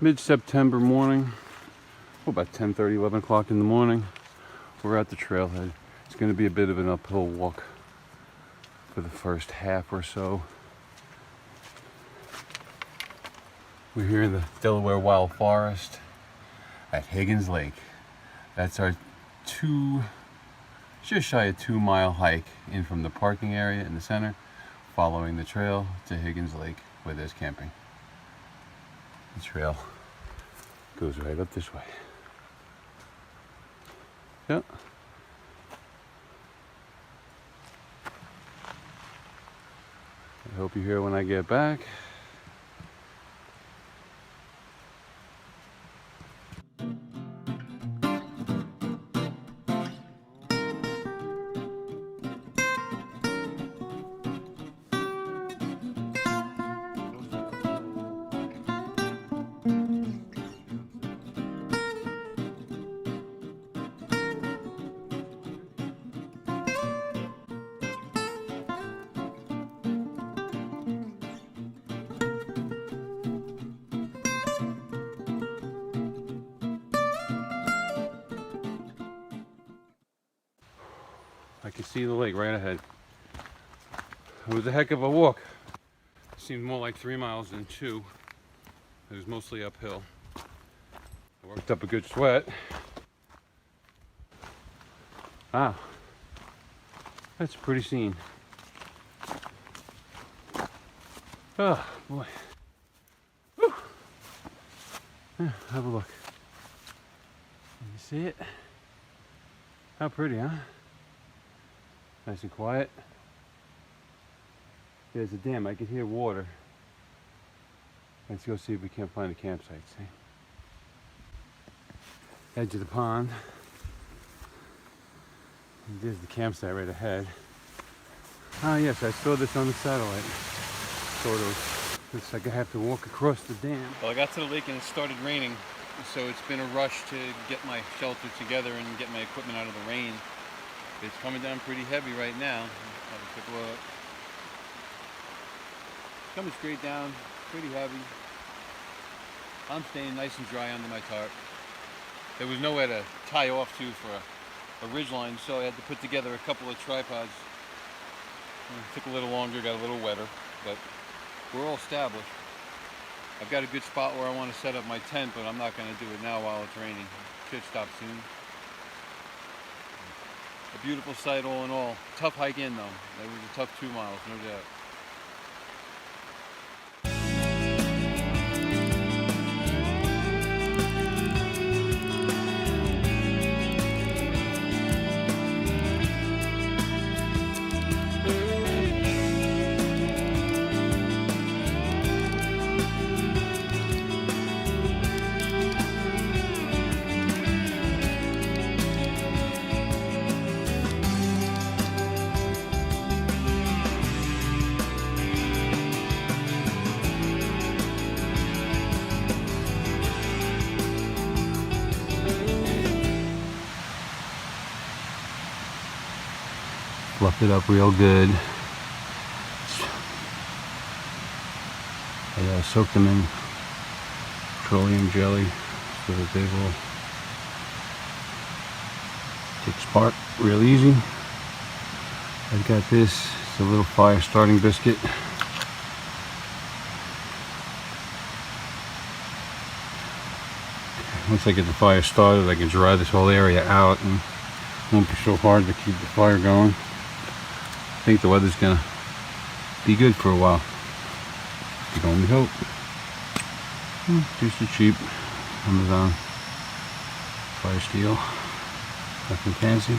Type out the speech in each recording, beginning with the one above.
mid-September morning, about 10:30, 11 o'clock in the morning. We're at the trailhead. It's going to be a bit of an uphill walk for the first half or so. We're here in the Delaware Wild Forest at Huggins Lake. That's our just shy of 2 mile hike in from the parking area in the center, following the trail to Huggins Lake where there's camping. The trail goes right up this way. Yep. I hope you're here when I get back. I can see the lake right ahead. It was a heck of a walk. It seemed more like 3 miles than 2. It was mostly uphill. I worked up a good sweat. Wow, that's a pretty scene. Oh boy. Woo. Yeah, have a look. Can you see it? How pretty, huh? Nice and quiet. There's a dam. I can hear water. Let's go see if we can't find a campsite. See? Edge of the pond. And there's the campsite right ahead. Ah, yes, I saw this on the satellite photos. Looks like I have to walk across the dam. Well, I got to the lake and it started raining, so it's been a rush to get my shelter together and get my equipment out of the rain. It's coming down pretty heavy right now. Have a quick look. It's coming straight down, pretty heavy. I'm staying nice and dry under my tarp. There was nowhere to tie off to for a ridgeline, so I had to put together a couple of tripods. It took a little longer, got a little wetter, but we're all established. I've got a good spot where I want to set up my tent, but I'm not going to do it now while it's raining. It should stop soon. A beautiful sight all in all. Tough hike in though. It was a tough 2 miles, no doubt. Fluffed it up real good. I soaked them in petroleum jelly so that they will take spark real easy. I've got this. It's a little fire starting biscuit. Once I get the fire started, I can dry this whole area out and it won't be so hard to keep the fire going. I think the weather's gonna be good for a while. You can only hope. Just a cheap Amazon fire steel. Nothing fancy.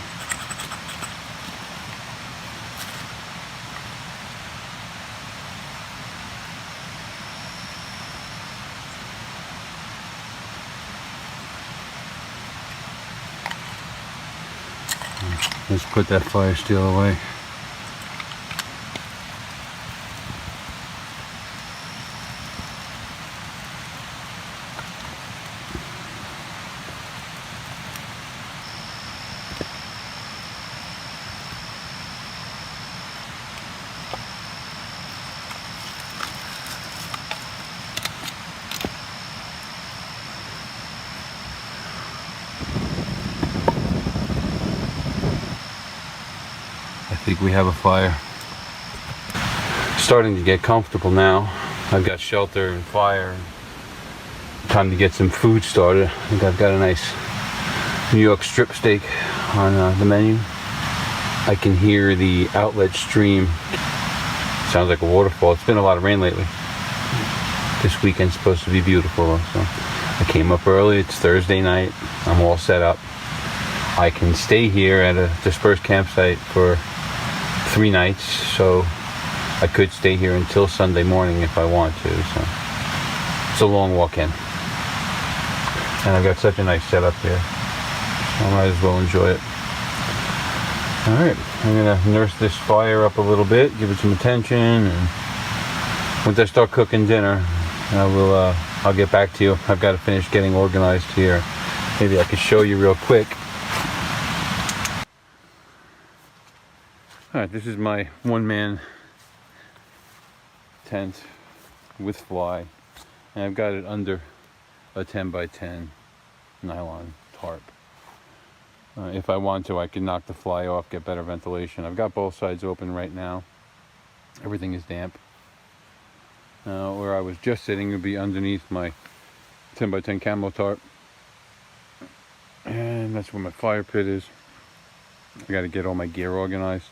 Let's put that fire steel away. think we have a fire. Starting to get comfortable now. I've got shelter and fire. Time to get some food started. I think I've got a nice New York strip steak on the menu. I can hear the outlet stream. Sounds like a waterfall. It's been a lot of rain lately. This weekend's supposed to be beautiful though, so I came up early. It's Thursday night. I'm all set up. I can stay here at a dispersed campsite for 3 nights, so I could stay here until Sunday morning if I want to. So it's a long walk in, and I've got such a nice setup here, so I might as well enjoy it. All right, I'm gonna nurse this fire up a little bit, give it some attention, and once I start cooking dinner, I'll get back to you. I've got to finish getting organized here. Maybe I could show you real quick. All right, this is my one-man tent with fly, and I've got it under a 10 by 10 nylon tarp. If I want to, I can knock the fly off, get better ventilation. I've got both sides open right now. Everything is damp. Where I was just sitting would be underneath my 10 by 10 camo tarp, and that's where my fire pit is. I got to get all my gear organized,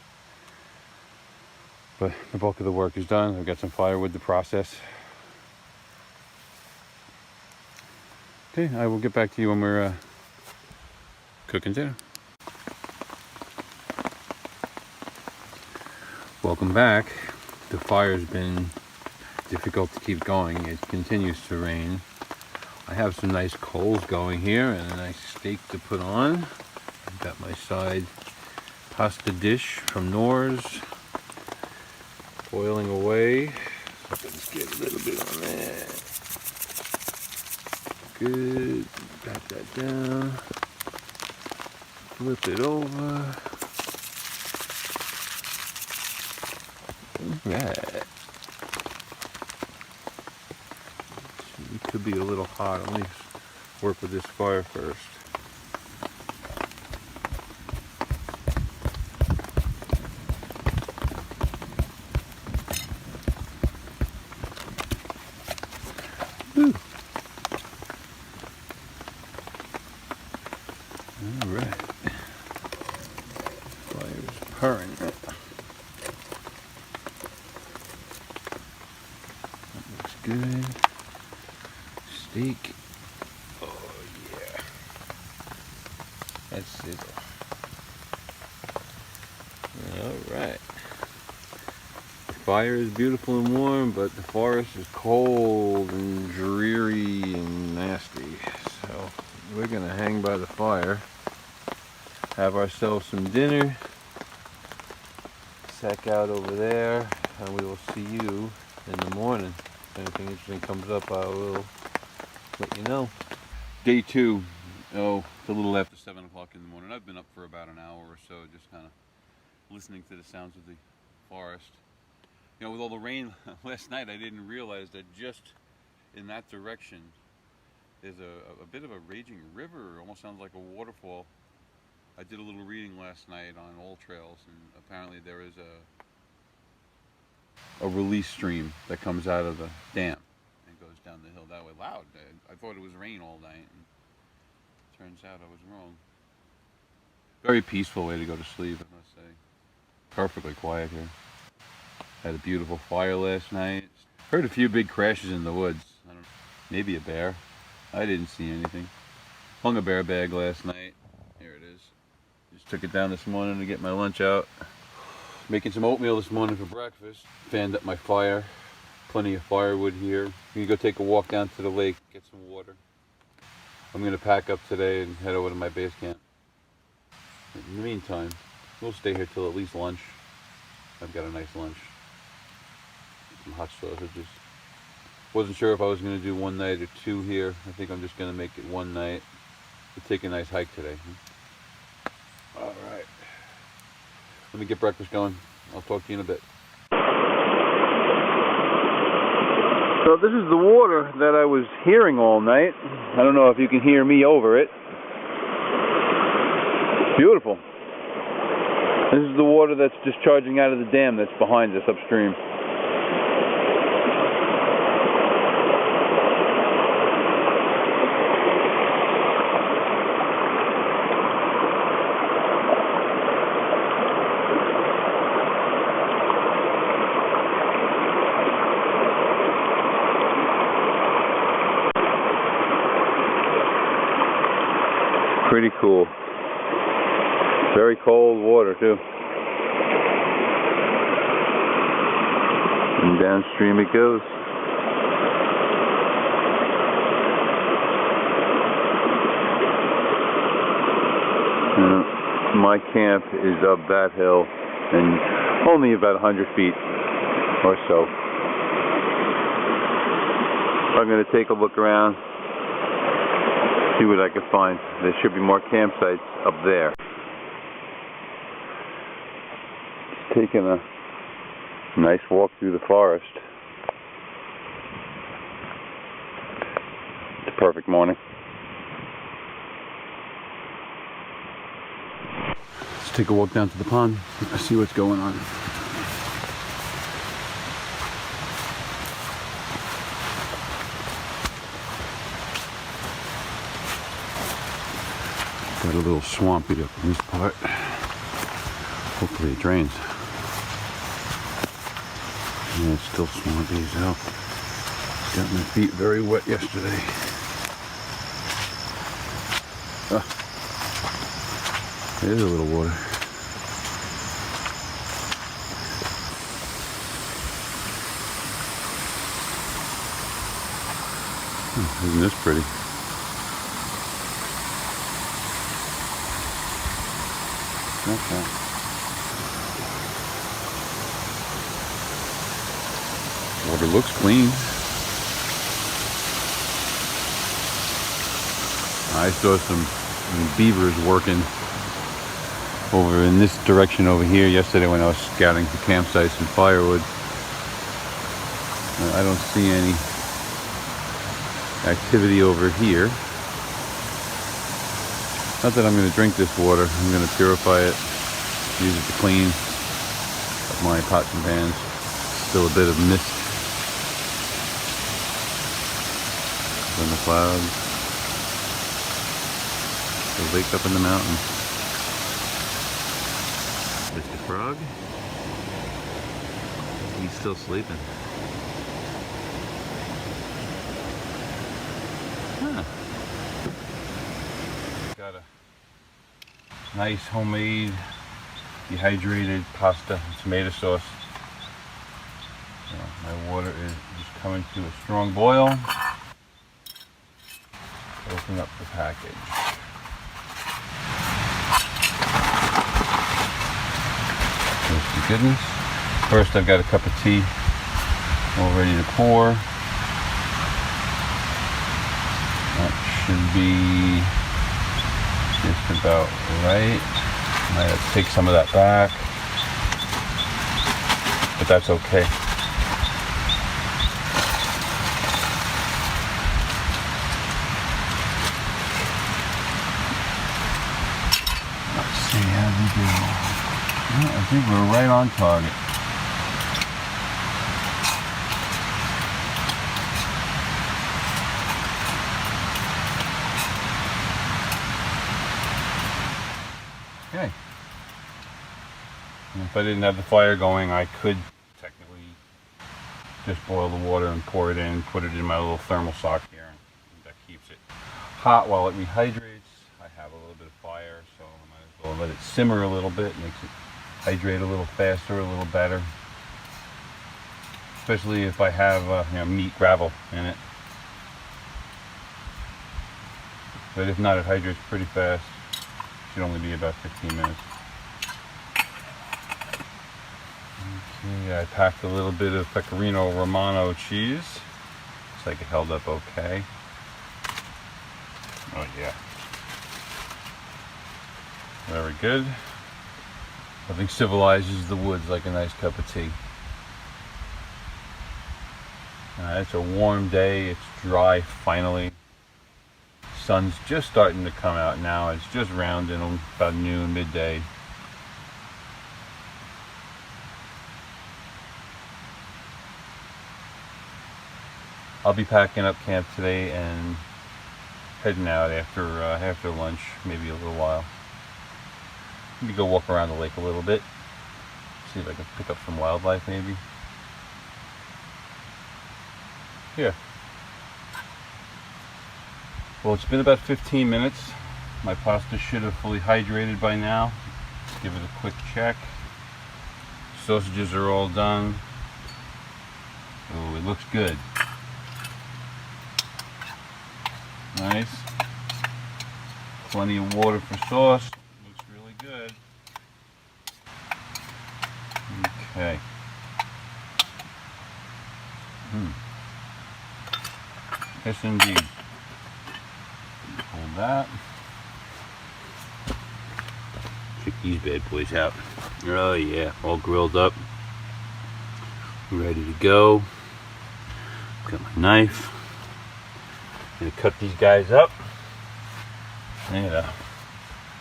but the bulk of the work is done. I've got some firewood to process. Okay, I will get back to you when we're cooking dinner. Welcome back. The fire's been difficult to keep going. It continues to rain. I have some nice coals going here and a nice steak to put on. I've got my side pasta dish from Noor's boiling away. So let's get a little bit on that. Good. Pat that down. Flip it over. Alright. It could be a little hot. Let me work with this fire first. Whew. Alright. Fire's purring. That looks good. Steak. Oh yeah. That's sizzle. Alright. The fire is beautiful and warm, but the forest is cold and dreary and nasty. So we're gonna hang by the fire, have ourselves some dinner, sack out over there, and we will see you in the morning. If anything interesting comes up, I will let you know. Day 2. Oh, it's a little after 7 o'clock in the morning. I've been up for about an hour or so, just kind of listening to the sounds of the forest. You know, with all the rain last night, I didn't realize that just in that direction there's a bit of a raging river. It almost sounds like a waterfall. I did a little reading last night on all trails, and apparently there is a release stream that comes out of the dam and goes down the hill that way. Loud. I thought it was rain all night, and turns out I was wrong. Very peaceful way to go to sleep, I must say. Perfectly quiet here. Had a beautiful fire last night. Heard a few big crashes in the woods. I don't know, maybe a bear. I didn't see anything. Hung a bear bag last night. Here it is. Just took it down this morning to get my lunch out. Making some oatmeal this morning for breakfast. Fanned up my fire. Plenty of firewood here. I'm gonna go take a walk down to the lake, get some water. I'm gonna pack up today and head over to my base camp. In the meantime, we'll stay here till at least lunch. I've got a nice lunch. Some hot sausages. Wasn't sure if I was gonna do 1 night or 2 here. I think I'm just gonna make it 1 night. We'll take a nice hike today. All right. Let me get breakfast going. I'll talk to you in a bit. So this is the water that I was hearing all night. I don't know if you can hear me over it. Beautiful. This is the water that's discharging out of the dam that's behind us upstream. Pretty cool. Very cold water too. And downstream it goes. My camp is up that hill and only about 100 feet or so. I'm going to take a look around, see what I can find. There should be more campsites up there. Taking a nice walk through the forest. It's a perfect morning. Let's take a walk down to the pond, see what's going on. Got a little swampy up in this part. Hopefully it drains. Yeah, it's still swampy as hell. Got my feet very wet yesterday. There's a little water. Isn't this pretty? Okay. Water looks clean. I saw some beavers working over in this direction over here yesterday when I was scouting for campsites and firewood. I don't see any activity over here. Not that I'm going to drink this water. I'm going to purify it, use it to clean up my pots and pans. Still a bit of mist in the clouds. The lake up in the mountains. Mr. Frog. He's still sleeping. Huh. Got a nice homemade dehydrated pasta and tomato sauce. So my water is just coming to a strong boil. Open up the package. There's the goodness. First I've got a cup of tea all ready to pour. That should be just about right. I might have to take some of that back, but that's okay. Let's see how we do. Well, I think we're right on target. Okay. And if I didn't have the fire going, I could technically just boil the water and pour it in, put it in my little thermal sock here, and that keeps it hot while it rehydrates. I have a little bit of fire, so I might as well let it simmer a little bit, makes it hydrate a little faster, a little better. Especially if I have meat gravel in it. But if not, it hydrates pretty fast. Should only be about 15 minutes. Okay, I packed a little bit of Pecorino Romano cheese. Looks like it held up okay. Oh yeah. Very good. Nothing civilizes the woods like a nice cup of tea. It's a warm day, it's dry finally. Sun's just starting to come out now. It's just rounding about noon, midday. I'll be packing up camp today and heading out after lunch, maybe a little while. Maybe go walk around the lake a little bit. See if I can pick up some wildlife maybe. Here. Well, it's been about 15 minutes. My pasta should have fully hydrated by now. Let's give it a quick check. Sausages are all done. Oh, it looks good. Nice. Plenty of water for sauce. Looks really good. Okay. Yes, indeed. Hold that. Check these bad boys out. Oh yeah, all grilled up. Ready to go. Got my knife. Gonna cut these guys up. And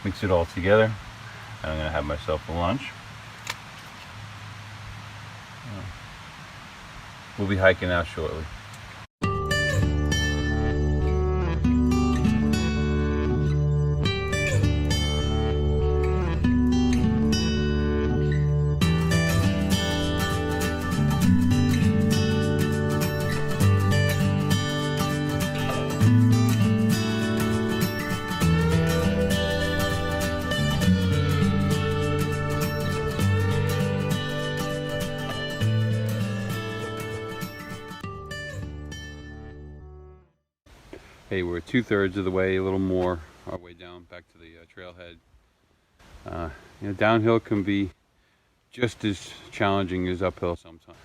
mix it all together. And I'm gonna have myself a lunch. We'll be hiking out shortly. Hey, we're 2/3 of the way, a little more, our way down back to the trailhead. Downhill can be just as challenging as uphill sometimes.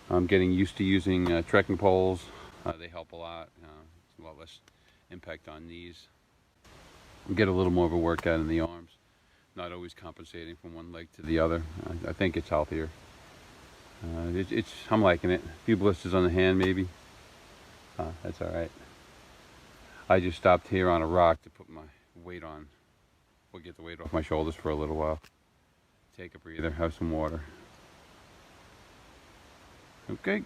I'm getting used to using trekking poles. They help a lot. It's a lot less impact on knees. Get a little more of a workout in the arms. Not always compensating from one leg to the other. I think it's healthier. I'm liking it. A few blisters on the hand maybe. That's all right. I just stopped here on a rock to put my weight on. We'll get the weight off my shoulders for a little while. Take a breather, have some water. Okay.